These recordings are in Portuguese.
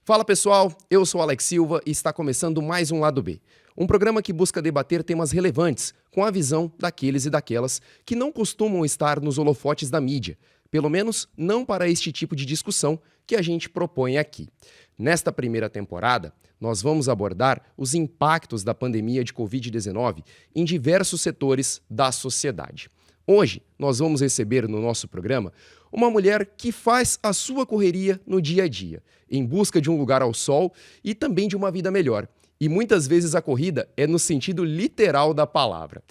Fala pessoal, eu sou Alex Silva e está começando mais um Lado B, um programa que busca debater temas relevantes com a visão daqueles e daquelas que não costumam estar nos holofotes da mídia, pelo menos não para este tipo de discussão que a gente propõe aqui. Nesta primeira temporada, nós vamos abordar os impactos da pandemia de Covid-19 em diversos setores da sociedade. Hoje, nós vamos receber no nosso programa uma mulher que faz a sua correria no dia a dia, em busca de um lugar ao sol e também de uma vida melhor. E muitas vezes a corrida é no sentido literal da palavra.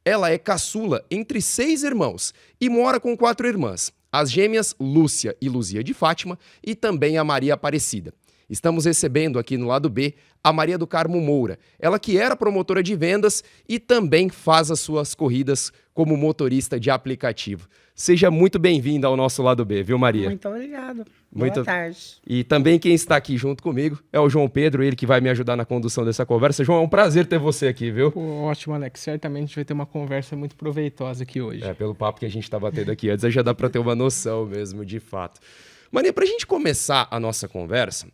Ela é caçula entre 6 irmãos e mora com 4 irmãs, as gêmeas Lúcia e Luzia de Fátima e também a Maria Aparecida. Estamos recebendo aqui no Lado B a Maria do Carmo Moura, ela que era promotora de vendas e também faz as suas corridas como motorista de aplicativo. Seja muito bem-vinda ao nosso Lado B, viu, Maria? Muito obrigado. Boa tarde. E também quem está aqui junto comigo é o João Pedro, ele que vai me ajudar na condução dessa conversa. João, é um prazer ter você aqui, viu? Pô, ótimo, Alex. Certamente a gente vai ter uma conversa muito proveitosa aqui hoje. Pelo papo que a gente está batendo aqui antes, já dá para ter uma noção mesmo, de fato. Maria, para a gente começar a nossa conversa,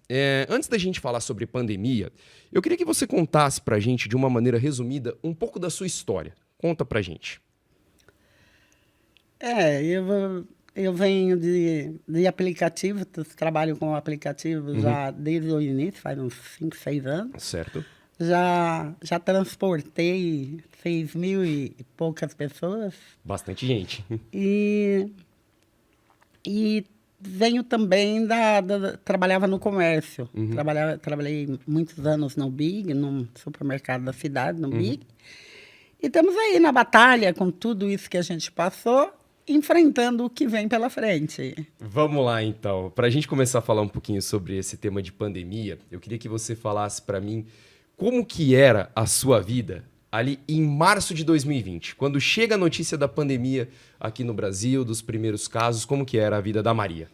antes da gente falar sobre pandemia, eu queria que você contasse para a gente, de uma maneira resumida, um pouco da sua história. Conta para a gente. Eu venho de aplicativo, trabalho com aplicativo já desde o início, faz uns 5, 6 anos. Certo. Já transportei 6.000 e poucas pessoas. Bastante gente. E venho também trabalhava no comércio. Trabalhei muitos anos no Big, num supermercado da cidade, no Big. E estamos aí na batalha com tudo isso que a gente passou, enfrentando o que vem pela frente. Vamos lá, então. Para a gente começar a falar um pouquinho sobre esse tema de pandemia, eu queria que você falasse para mim como que era a sua vida ali em março de 2020, quando chega a notícia da pandemia aqui no Brasil, dos primeiros casos, como que era a vida da Maria?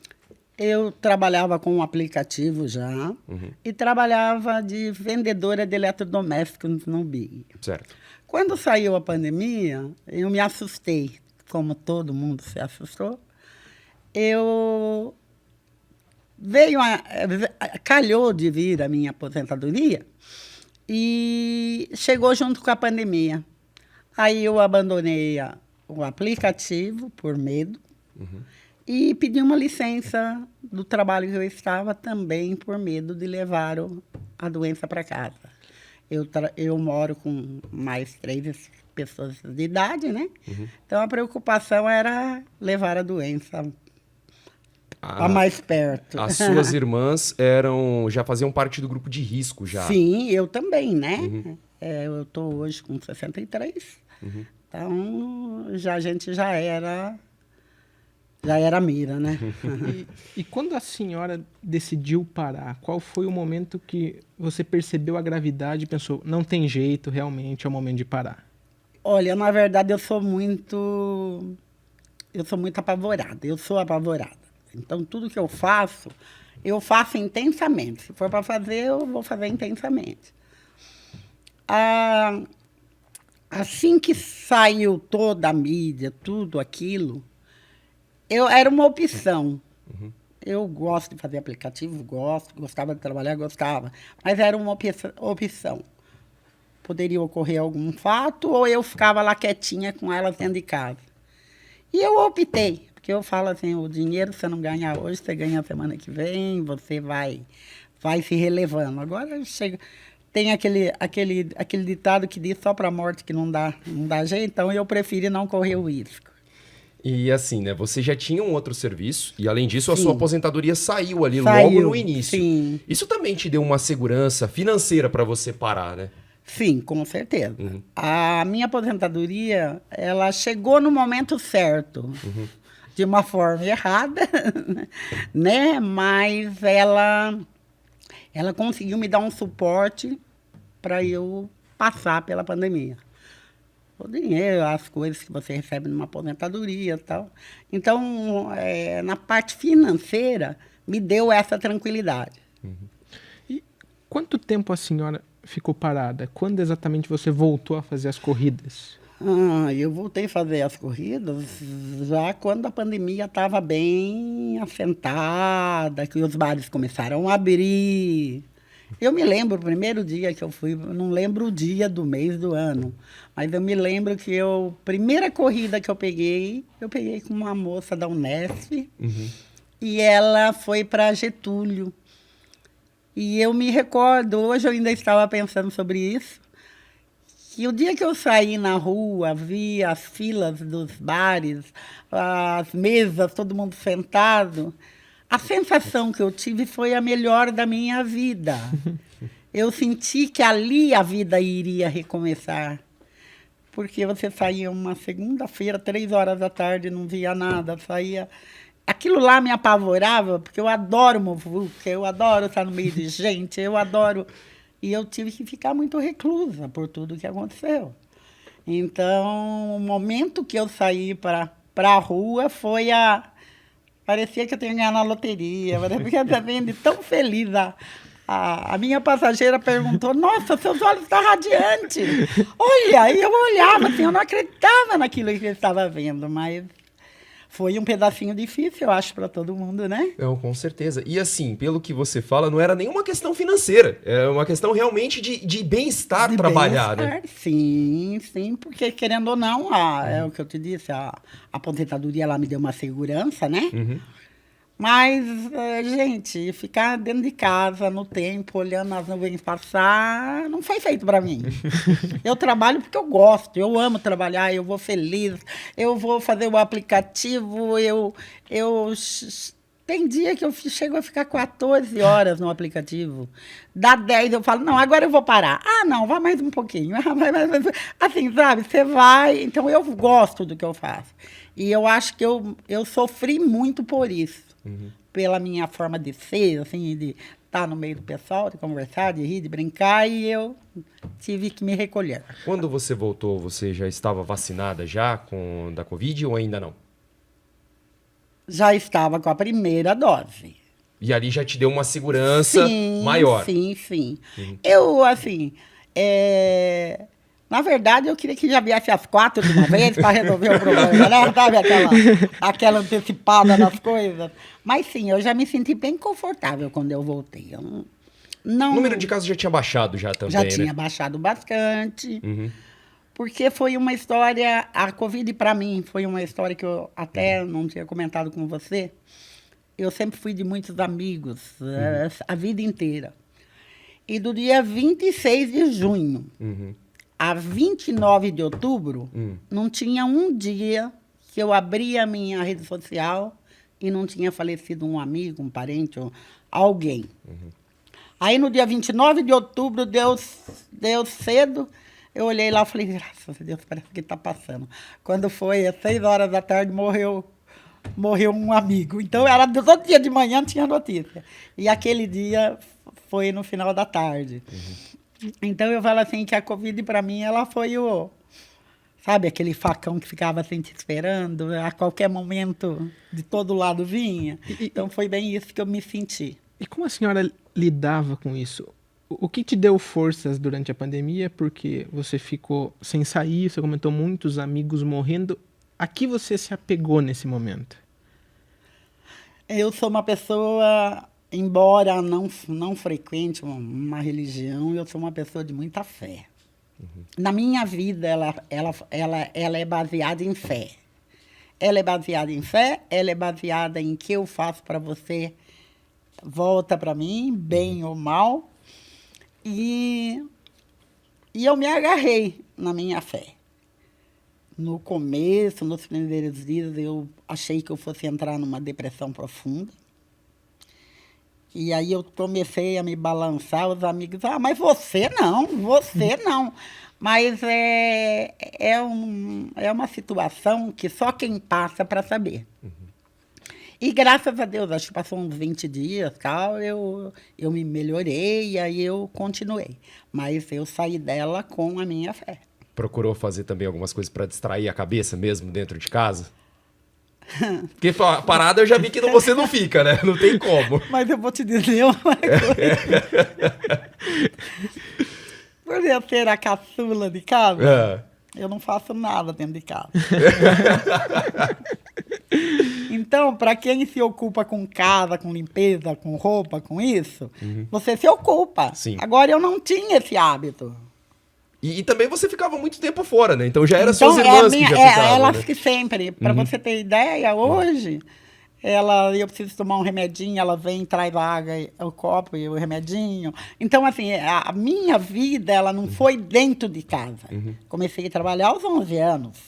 Eu trabalhava com um aplicativo já e trabalhava de vendedora de eletrodomésticos no Big. Certo. Quando saiu a pandemia, eu me assustei, como todo mundo se assustou. Calhou de vir a minha aposentadoria e chegou junto com a pandemia. Aí eu abandonei o aplicativo por medo e pedi uma licença do trabalho que eu estava também por medo de levar a doença para casa. Eu moro com mais 3 pessoas de idade, né? Então a preocupação era levar a doença a mais perto. As suas irmãs já faziam parte do grupo de risco já? Sim, eu também, né? Eu estou hoje com 63. Então a gente já era mira, né? E quando a senhora decidiu parar, qual foi o momento que você percebeu a gravidade e pensou, não tem jeito, realmente é o momento de parar? Olha, na verdade eu sou muito apavorada. Eu sou apavorada. Então tudo que eu faço intensamente. Se for para fazer, eu vou fazer intensamente. Assim que saiu toda a mídia, tudo aquilo, era uma opção. Eu gosto de fazer aplicativo, gostava de trabalhar, gostava. Mas era uma opção. Poderia ocorrer algum fato ou eu ficava lá quietinha com elas dentro de casa. E eu optei, porque eu falo assim, o dinheiro você não ganha hoje, você ganha semana que vem, você vai se relevando. Agora tem aquele ditado que diz só para a morte que não dá jeito, então eu preferi não correr o risco. E assim, né? Você já tinha um outro serviço e, além disso, a sua aposentadoria saiu ali Saiu, logo no início. Sim. Isso também te deu uma segurança financeira para você parar, né? Sim, com certeza. A minha aposentadoria, ela chegou no momento certo, de uma forma errada, né? Mas ela conseguiu me dar um suporte para eu passar pela pandemia. O dinheiro, as coisas que você recebe numa aposentadoria e tal. Então, na parte financeira, me deu essa tranquilidade. E quanto tempo a senhora ficou parada? Quando exatamente você voltou a fazer as corridas? Eu voltei a fazer as corridas já quando a pandemia estava bem assentada, que os bares começaram a abrir. Eu me lembro, o primeiro dia que eu fui, não lembro o dia do mês do ano, mas eu me lembro que primeira corrida que eu peguei com uma moça da Unesp, e ela foi para Getúlio. E eu me recordo, hoje eu ainda estava pensando sobre isso, que o dia que eu saí na rua, vi as filas dos bares, as mesas, todo mundo sentado, a sensação que eu tive foi a melhor da minha vida. Eu senti que ali a vida iria recomeçar. Porque você saía uma segunda-feira, 3 horas da tarde, não via nada, saía... Aquilo lá me apavorava, porque eu adoro muvuca, eu adoro estar no meio de gente, eu adoro... E eu tive que ficar muito reclusa por tudo que aconteceu. Então, o momento que eu saí para a rua foi parecia que eu tinha ganhado na loteria, porque eu estava de tão feliz. A minha passageira perguntou, nossa, seus olhos estão radiantes. Olha, e eu olhava assim, eu não acreditava naquilo que eu estava vendo, mas... Foi um pedacinho difícil, eu acho, para todo mundo, né? Não, com certeza. E assim, pelo que você fala, não era nenhuma questão financeira. É uma questão realmente de bem-estar trabalhar, né? Sim, sim, porque querendo ou não, é o que eu te disse, a aposentadoria lá me deu uma segurança, né? Mas, gente, ficar dentro de casa, no tempo, olhando as nuvens passar, não foi feito para mim. Eu trabalho porque eu gosto, eu amo trabalhar, eu vou feliz, eu vou fazer o aplicativo, tem dia que eu chego a ficar 14 horas no aplicativo. Dá 10, eu falo, não, agora eu vou parar. Ah, não, vai mais um pouquinho. Assim, sabe, você vai... Então, eu gosto do que eu faço. E eu acho que eu sofri muito por isso. Pela minha forma de ser, assim, de estar no meio do pessoal, de conversar, de rir, de brincar, e eu tive que me recolher. Quando você voltou, você já estava vacinada da Covid ou ainda não? Já estava com a primeira dose. E ali já te deu uma segurança maior? Sim. Eu, assim, na verdade, eu queria que já viesse às 4 de uma vez para resolver o problema, né? Sabe aquela antecipada das coisas? Mas sim, eu já me senti bem confortável quando eu voltei. O número de casos já tinha baixado também, já tinha baixado bastante. Porque foi uma história... A Covid, para mim, foi uma história que eu até não tinha comentado com você. Eu sempre fui de muitos amigos, a vida inteira. E do dia 26 de junho... A 29 de outubro, não tinha um dia que eu abria a minha rede social e não tinha falecido um amigo, um parente, ou alguém. Aí, no dia 29 de outubro, deu cedo, eu olhei lá e falei, graças a Deus, parece que está passando. Quando foi às 6 horas da tarde, morreu um amigo. Então, era todo dia de manhã tinha notícia. E aquele dia foi no final da tarde. Então, eu falo assim que a Covid, para mim, ela foi sabe, aquele facão que ficava assim te esperando, a qualquer momento, de todo lado vinha. Então, foi bem isso que eu me senti. E como a senhora lidava com isso? O que te deu forças durante a pandemia? Porque você ficou sem sair, você comentou muitos amigos morrendo. A que você se apegou nesse momento? Eu sou uma pessoa... Embora não frequente uma religião, eu sou uma pessoa de muita fé. Na minha vida, ela é baseada em fé. Ela é baseada em fé, ela é baseada em que eu faço para você, volta para mim, bem ou mal. E eu me agarrei na minha fé. No começo, nos primeiros dias, eu achei que eu fosse entrar numa depressão profunda. E aí eu comecei a me balançar, os amigos, mas você não. Mas é uma situação que só quem passa para saber. E graças a Deus, acho que passou uns 20 dias, tal, eu me melhorei e aí eu continuei. Mas eu saí dela com a minha fé. Procurou fazer também algumas coisas para distrair a cabeça mesmo dentro de casa? Porque parada eu já vi que você não fica, né? Não tem como. Mas eu vou te dizer uma coisa. Por eu ser a caçula de casa, Eu não faço nada dentro de casa. Então, para quem se ocupa com casa, com limpeza, com roupa, com isso, você se ocupa. Sim. Agora, eu não tinha esse hábito. E também você ficava muito tempo fora, né? Então já era Então, suas irmãs que já ficavam, elas né? que sempre. Para você ter ideia, hoje, eu preciso tomar um remedinho, ela vem, traz a água, o copo e o remedinho. Então, assim, a minha vida, ela não foi dentro de casa. Comecei a trabalhar aos 11 anos.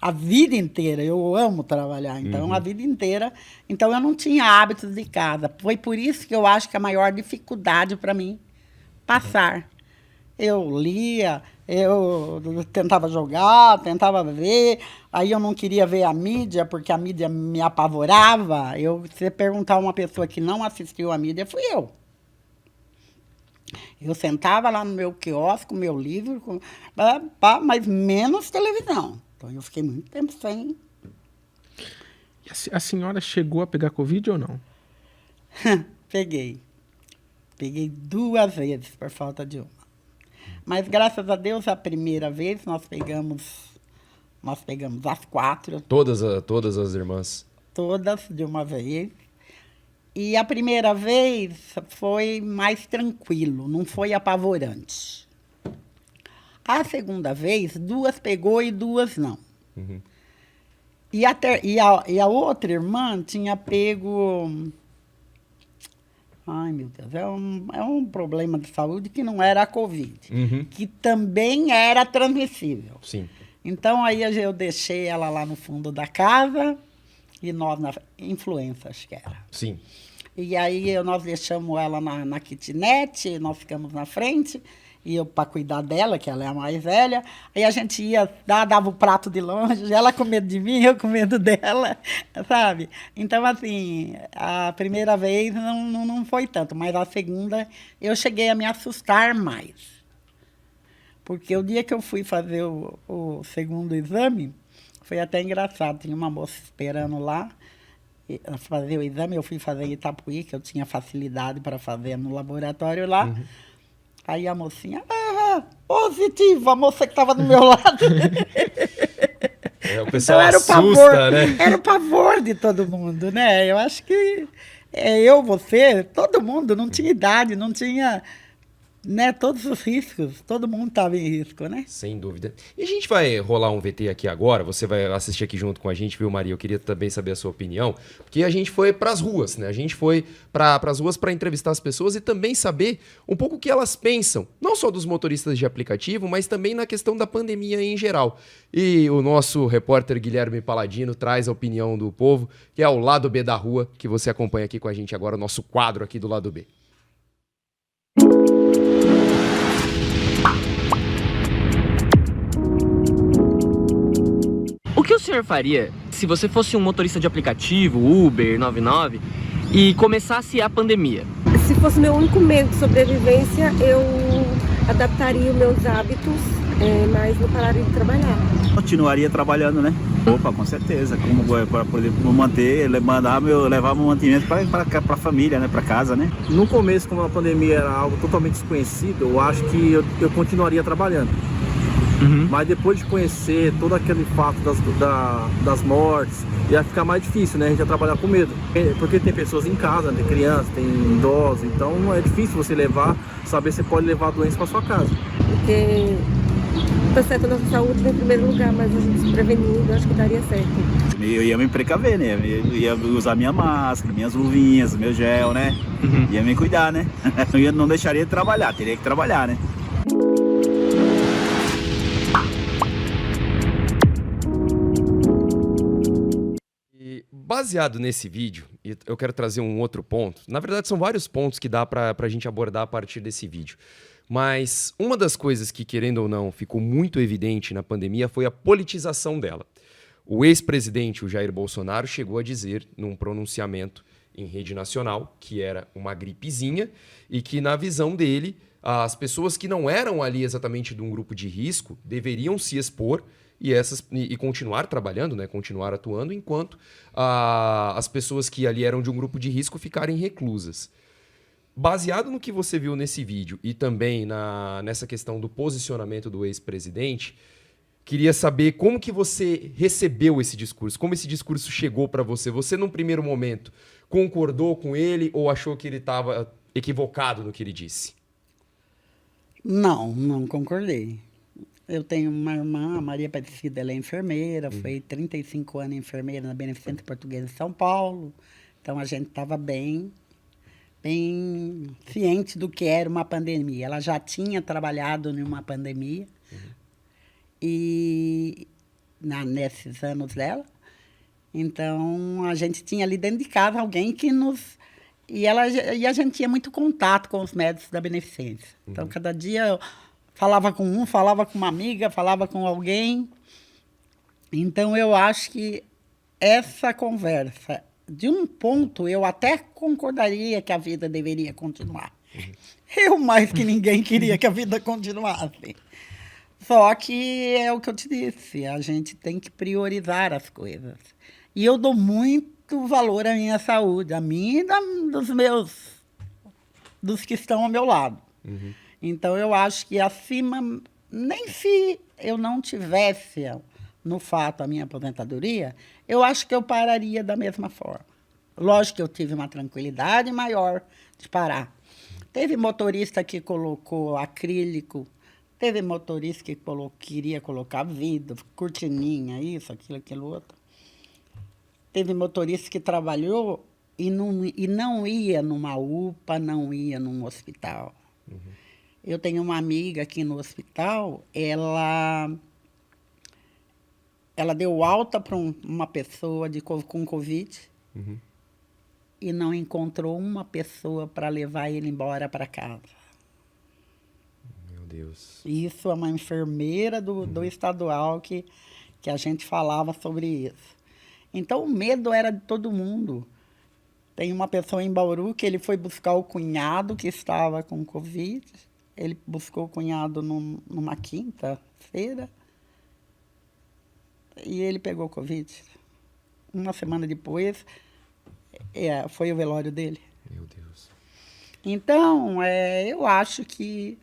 A vida inteira. Eu amo trabalhar, então, a vida inteira. Então, eu não tinha hábitos de casa. Foi por isso que eu acho que a maior dificuldade para mim passar. Eu lia, eu tentava jogar, tentava ver, aí eu não queria ver a mídia, porque a mídia me apavorava. Se perguntar a uma pessoa que não assistiu a mídia, fui eu. Eu sentava lá no meu quiosque, com o meu livro, mas menos televisão. Então, eu fiquei muito tempo sem. E a senhora chegou a pegar Covid ou não? Peguei. Peguei 2 vezes por falta de uma. Mas, graças a Deus, a primeira vez nós pegamos as 4. Todas as irmãs. Todas de uma vez. E a primeira vez foi mais tranquilo, não foi apavorante. A segunda vez, 2 pegou e 2 não. E a outra irmã tinha pego... Ai, meu Deus, é um problema de saúde que não era a Covid, que também era transmissível. Sim. Então, aí eu deixei ela lá no fundo da casa e nós na influenza, acho que era. Sim. E aí nós deixamos ela na kitnet, nós ficamos na frente, e eu para cuidar dela, que ela é a mais velha. Aí a gente ia, dava o prato de longe, ela com medo de mim, eu com medo dela, sabe? Então, assim, a primeira vez não foi tanto, mas a segunda eu cheguei a me assustar mais. Porque o dia que eu fui fazer o segundo exame, foi até engraçado. Tinha uma moça esperando lá fazer o exame, eu fui fazer em Itapuí, que eu tinha facilidade para fazer no laboratório lá. Aí a mocinha, positivo, a moça que estava do meu lado. O pessoal então, assusta, né? Era o pavor de todo mundo, né? Eu acho que você, todo mundo, não tinha idade, não tinha, né, todos os riscos, todo mundo estava em risco, né? Sem dúvida. E a gente vai rolar um VT aqui agora, você vai assistir aqui junto com a gente, viu, Maria? Eu queria também saber a sua opinião, porque a gente foi pras ruas, né? A gente foi pras ruas para entrevistar as pessoas e também saber um pouco o que elas pensam, não só dos motoristas de aplicativo, mas também na questão da pandemia em geral. E o nosso repórter Guilherme Paladino traz a opinião do povo, que é o Lado B da Rua, que você acompanha aqui com a gente agora, o nosso quadro aqui do Lado B. O que o senhor faria se você fosse um motorista de aplicativo, Uber, 99, e começasse a pandemia? Se fosse meu único meio de sobrevivência, eu adaptaria os meus hábitos, mas não pararia de trabalhar. Continuaria trabalhando, né? Opa, com certeza. Como para poder manter, levar meu mantimento para a família, né? Para casa, né? No começo, como a pandemia era algo totalmente desconhecido, eu acho que eu continuaria trabalhando. Mas depois de conhecer todo aquele fato das mortes, ia ficar mais difícil, né? A gente ia trabalhar com medo. Porque tem pessoas em casa, tem crianças, tem idosos, então é difícil você saber se pode levar a doença para sua casa. Porque tá certo, a nossa saúde vem em primeiro lugar, mas a gente se prevenindo, eu acho que daria certo. Eu ia me precaver, né? Eu ia usar minha máscara, minhas luvinhas, meu gel, né? Ia me cuidar, né? Eu não deixaria de trabalhar, teria que trabalhar, né? Baseado nesse vídeo, eu quero trazer um outro ponto. Na verdade, são vários pontos que dá pra gente abordar a partir desse vídeo. Mas uma das coisas que, querendo ou não, ficou muito evidente na pandemia foi a politização dela. O ex-presidente, o Jair Bolsonaro, chegou a dizer, num pronunciamento em rede nacional, que era uma gripezinha e que, na visão dele, as pessoas que não eram ali exatamente de um grupo de risco deveriam se expor e continuar trabalhando, né, continuar atuando, enquanto as pessoas que ali eram de um grupo de risco ficarem reclusas. Baseado no que você viu nesse vídeo e também nessa questão do posicionamento do ex-presidente, queria saber como que você recebeu esse discurso, como esse discurso chegou para você. Você, num primeiro momento, concordou com ele ou achou que ele estava equivocado no que ele disse? Não concordei. Eu tenho uma irmã, a Maria Aparecida, ela é enfermeira, foi 35 anos enfermeira na Beneficência Portuguesa de São Paulo. Então, a gente estava bem ciente do que era uma pandemia. Ela já tinha trabalhado em uma pandemia e nesses anos dela. Então, a gente tinha ali dentro de casa alguém que nos... E a gente tinha muito contato com os médicos da Beneficência. Então, cada dia eu falava com um, falava com uma amiga, falava com alguém. Então, eu acho que essa conversa, de um ponto, eu até concordaria que a vida deveria continuar. Eu, mais que ninguém, queria que a vida continuasse. Só que é o que eu te disse, a gente tem que priorizar as coisas. E eu dou muito valor à minha saúde, a mim e dos que estão ao meu lado. Então, eu acho que acima, nem se eu não tivesse, no fato, a minha aposentadoria, eu acho que eu pararia da mesma forma. Lógico que eu tive uma tranquilidade maior de parar. Teve motorista que colocou acrílico, teve motorista que queria colocar vidro, cortininha, isso, aquilo, outro. Teve motorista que trabalhou e não ia numa UPA, não ia num hospital. Eu tenho uma amiga aqui no hospital, ela deu alta para uma pessoa com Covid e não encontrou uma pessoa para levar ele embora para casa. Meu Deus. Isso é uma enfermeira do estadual que a gente falava sobre isso. Então, o medo era de todo mundo. Tem uma pessoa em Bauru que ele foi buscar o cunhado que estava com Covid. Ele buscou o cunhado numa quinta-feira e ele pegou Covid. Uma semana depois, foi o velório dele. Meu Deus. Então, eu acho que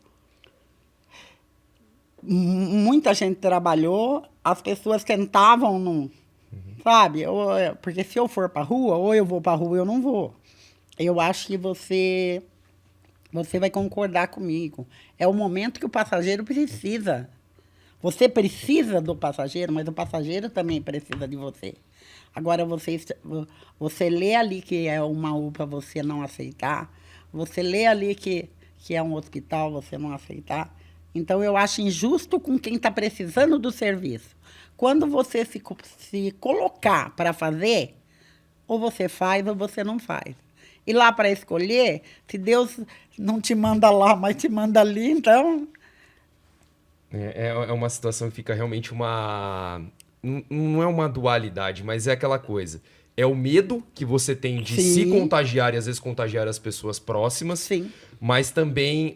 muita gente trabalhou, as pessoas tentavam, sabe? Porque se eu for para a rua, ou eu vou para a rua ou eu não vou. Eu acho que você vai concordar comigo. É o momento que o passageiro precisa. Você precisa do passageiro, mas o passageiro também precisa de você. Agora, você lê ali que é uma UPA, você não aceitar. Você lê ali que é um hospital, você não aceitar. Então, eu acho injusto com quem está precisando do serviço. Quando você se colocar para fazer, ou você faz ou você não faz. E lá para escolher, se Deus não te manda lá, mas te manda ali, então... É uma situação que fica realmente uma... Não é uma dualidade, mas é aquela coisa. É o medo que você tem de se contagiar e às vezes contagiar as pessoas próximas. Sim. Mas também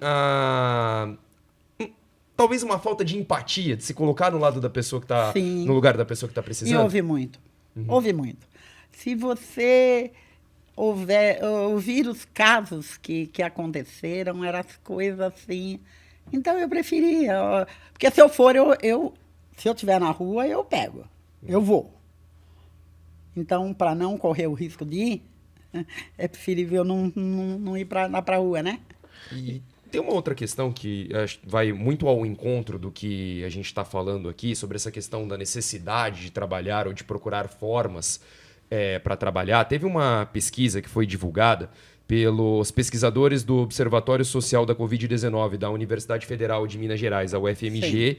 talvez uma falta de empatia, de se colocar no lado da pessoa que está... No lugar da pessoa que está precisando. E ouve muito. Ouve muito. Se você ouvir os casos que aconteceram, eram as coisas assim... Então, eu preferia... Porque se eu for, se eu estiver na rua, eu pego. Eu vou. Então, para não correr o risco de ir, é preferível não ir para a rua, né? E tem uma outra questão que vai muito ao encontro do que a gente está falando aqui, sobre essa questão da necessidade de trabalhar ou de procurar formas para trabalhar. Teve uma pesquisa que foi divulgada pelos pesquisadores do Observatório Social da Covid-19 da Universidade Federal de Minas Gerais, a UFMG,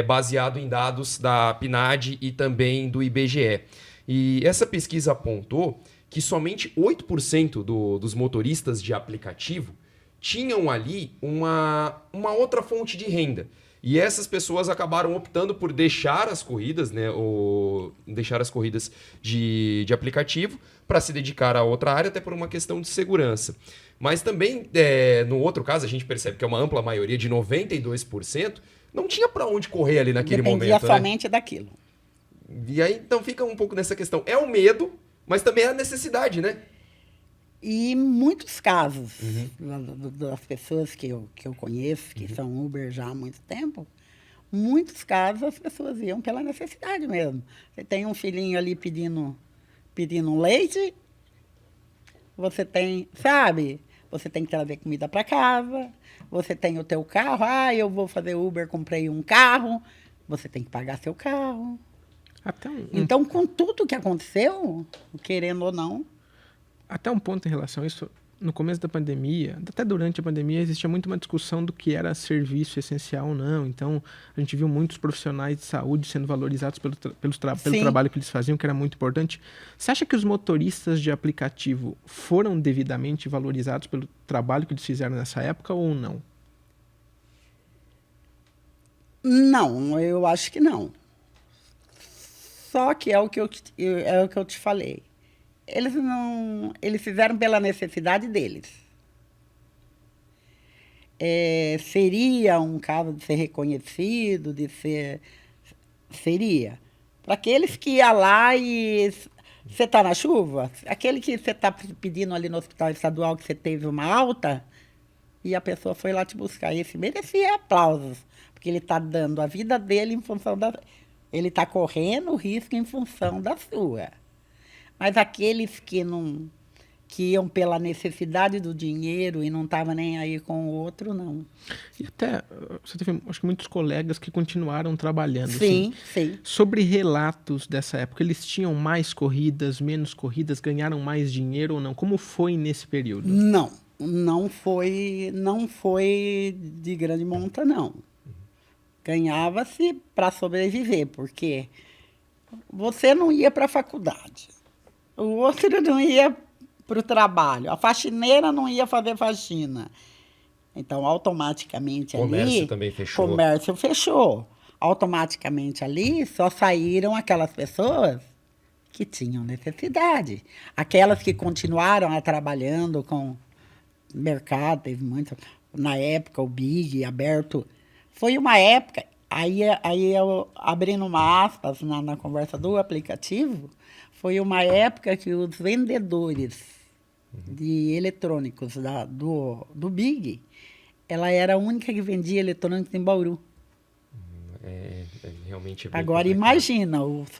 baseado em dados da PNAD e também do IBGE. E essa pesquisa apontou que somente 8% dos motoristas de aplicativo tinham ali uma outra fonte de renda. E essas pessoas acabaram optando por deixar as corridas, né, ou deixar as corridas de aplicativo para se dedicar a outra área, até por uma questão de segurança. Mas também, no outro caso, a gente percebe que é uma ampla maioria, de 92%, não tinha para onde correr ali naquele momento. Dependia somente daquilo. E aí, então, fica um pouco nessa questão. É o medo, mas também é a necessidade, né? E muitos casos das pessoas que eu conheço, que são Uber já há muito tempo, muitos casos as pessoas iam pela necessidade mesmo. Você tem um filhinho ali pedindo um leite, você tem, sabe, você tem que trazer comida para casa, você tem o teu carro, eu vou fazer Uber, comprei um carro, você tem que pagar seu carro. Então, com tudo que aconteceu, querendo ou não... Até um ponto em relação a isso, no começo da pandemia, até durante a pandemia, existia muito uma discussão do que era serviço essencial ou não. Então, a gente viu muitos profissionais de saúde sendo valorizados pelo trabalho que eles faziam, que era muito importante. Você acha que os motoristas de aplicativo foram devidamente valorizados pelo trabalho que eles fizeram nessa época ou não? Não, eu acho que não. Só que é o que eu te falei. Eles fizeram pela necessidade deles. Seria um caso de ser reconhecido, seria. Para aqueles que iam lá e você está na chuva, aquele que você está pedindo ali no hospital estadual que você teve uma alta, e a pessoa foi lá te buscar. Esse merecia aplausos, porque ele está dando a vida dele em função da... Ele está correndo o risco em função da sua. Mas aqueles que iam pela necessidade do dinheiro e não estavam nem aí com o outro, não. E até, você teve, acho que muitos colegas que continuaram trabalhando. Sim, assim. sim. Sobre relatos dessa época, eles tinham mais corridas, menos corridas, ganharam mais dinheiro ou não? Como foi nesse período? Não foi de grande monta, não. Ganhava-se para sobreviver, porque você não ia para a faculdade, o outro não ia para o trabalho, a faxineira não ia fazer faxina. Então, automaticamente Comércio também fechou. Comércio fechou. Automaticamente ali só saíram aquelas pessoas que tinham necessidade. Aquelas que continuaram trabalhando com mercado, teve muito. Na época, o Big aberto. Foi uma época, aí eu abrindo uma aspas na conversa do aplicativo, foi uma época que os vendedores de eletrônicos do Big, ela era a única que vendia eletrônicos em Bauru. Realmente é bem Agora, complicado. imagina, os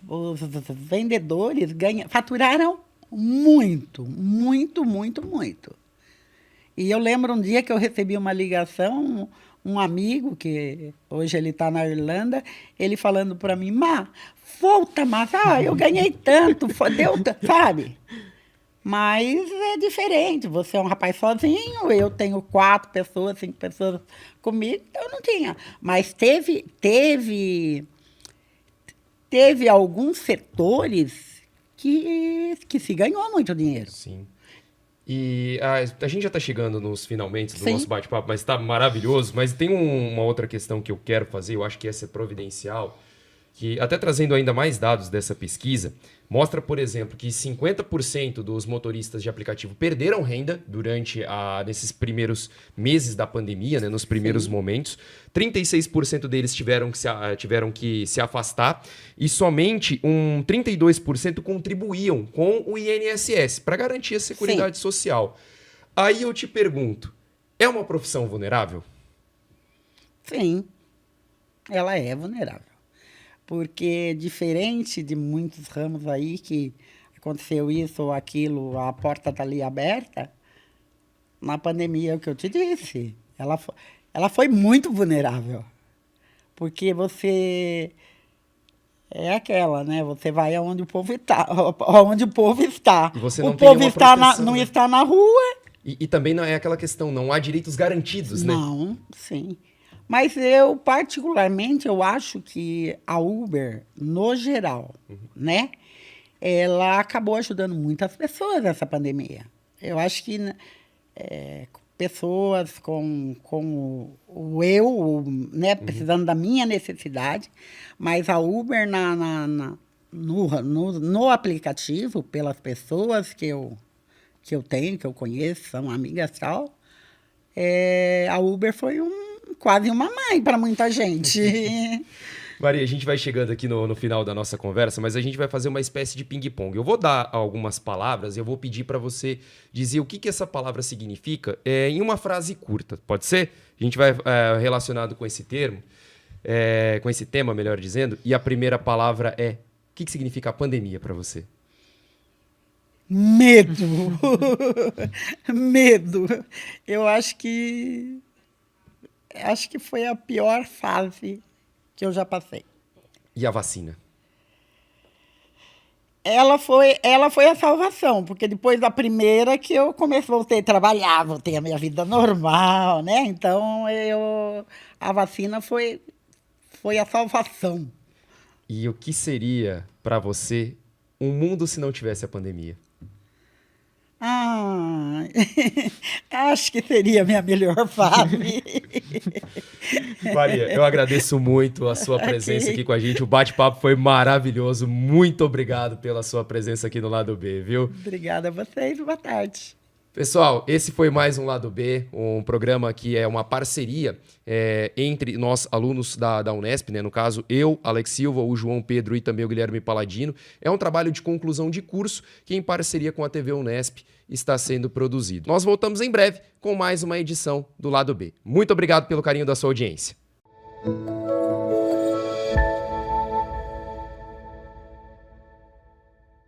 vendedores faturaram muito, muito, muito, muito. E eu lembro um dia que eu recebi uma ligação, um amigo, que hoje ele está na Irlanda, ele falando para mim, volta, eu ganhei tanto, deu, sabe? Mas é diferente, você é um rapaz sozinho, eu tenho 4 pessoas, 5 pessoas comigo, então eu não tinha. Mas teve alguns setores que se ganhou muito dinheiro. Sim. E a gente já está chegando nos finalmente do Sim. nosso bate-papo, mas está maravilhoso. Mas tem uma outra questão que eu quero fazer, eu acho que essa é providencial, que até trazendo ainda mais dados dessa pesquisa, mostra, por exemplo, que 50% dos motoristas de aplicativo perderam renda durante nesses primeiros meses da pandemia, né, nos primeiros momentos. 36% deles tiveram que se afastar e somente 32% contribuíam com o INSS para garantir a Seguridade Social. Aí eu te pergunto, é uma profissão vulnerável? Sim, ela é vulnerável. Porque, diferente de muitos ramos aí que aconteceu isso ou aquilo, a porta está ali aberta, na pandemia, é o que eu te disse, ela foi muito vulnerável. Porque você... É aquela, né? Você vai aonde o povo está. Onde o povo está. E você não o tem povo nenhuma proteção, não né? está na rua. E também não é aquela questão, não há direitos garantidos, né? Não, sim. Mas eu, particularmente, eu acho que a Uber, no geral, né? Ela acabou ajudando muitas pessoas nessa pandemia. Eu acho que pessoas com o eu, né? Precisando da minha necessidade, mas a Uber no aplicativo, pelas pessoas que eu tenho, que eu conheço, são amigas e tal, a Uber foi quase uma mãe para muita gente. Maria, a gente vai chegando aqui no final da nossa conversa, mas a gente vai fazer uma espécie de ping-pong. Eu vou dar algumas palavras e eu vou pedir para você dizer o que essa palavra significa em uma frase curta. Pode ser? A gente vai relacionado com esse termo, com esse tema, melhor dizendo. E a primeira palavra é: o que significa a pandemia para você? Medo. Medo. Eu acho que foi a pior fase que eu já passei. E a vacina? Ela foi a salvação, porque depois da primeira que eu voltei a trabalhar, voltei a minha vida normal, né? Então, a vacina foi a salvação. E o que seria para você um mundo se não tivesse a pandemia? Acho que seria a minha melhor fase. Maria, eu agradeço muito a sua presença aqui com a gente. O bate-papo foi maravilhoso. Muito obrigado pela sua presença aqui no Lado B, viu? Obrigada a vocês. Boa tarde. Pessoal, esse foi mais um Lado B, um programa que é uma parceria entre nós, alunos da Unesp, né? No caso, eu, Alex Silva, o João Pedro e também o Guilherme Paladino. É um trabalho de conclusão de curso que, em parceria com a TV Unesp, está sendo produzido. Nós voltamos em breve com mais uma edição do Lado B. Muito obrigado pelo carinho da sua audiência.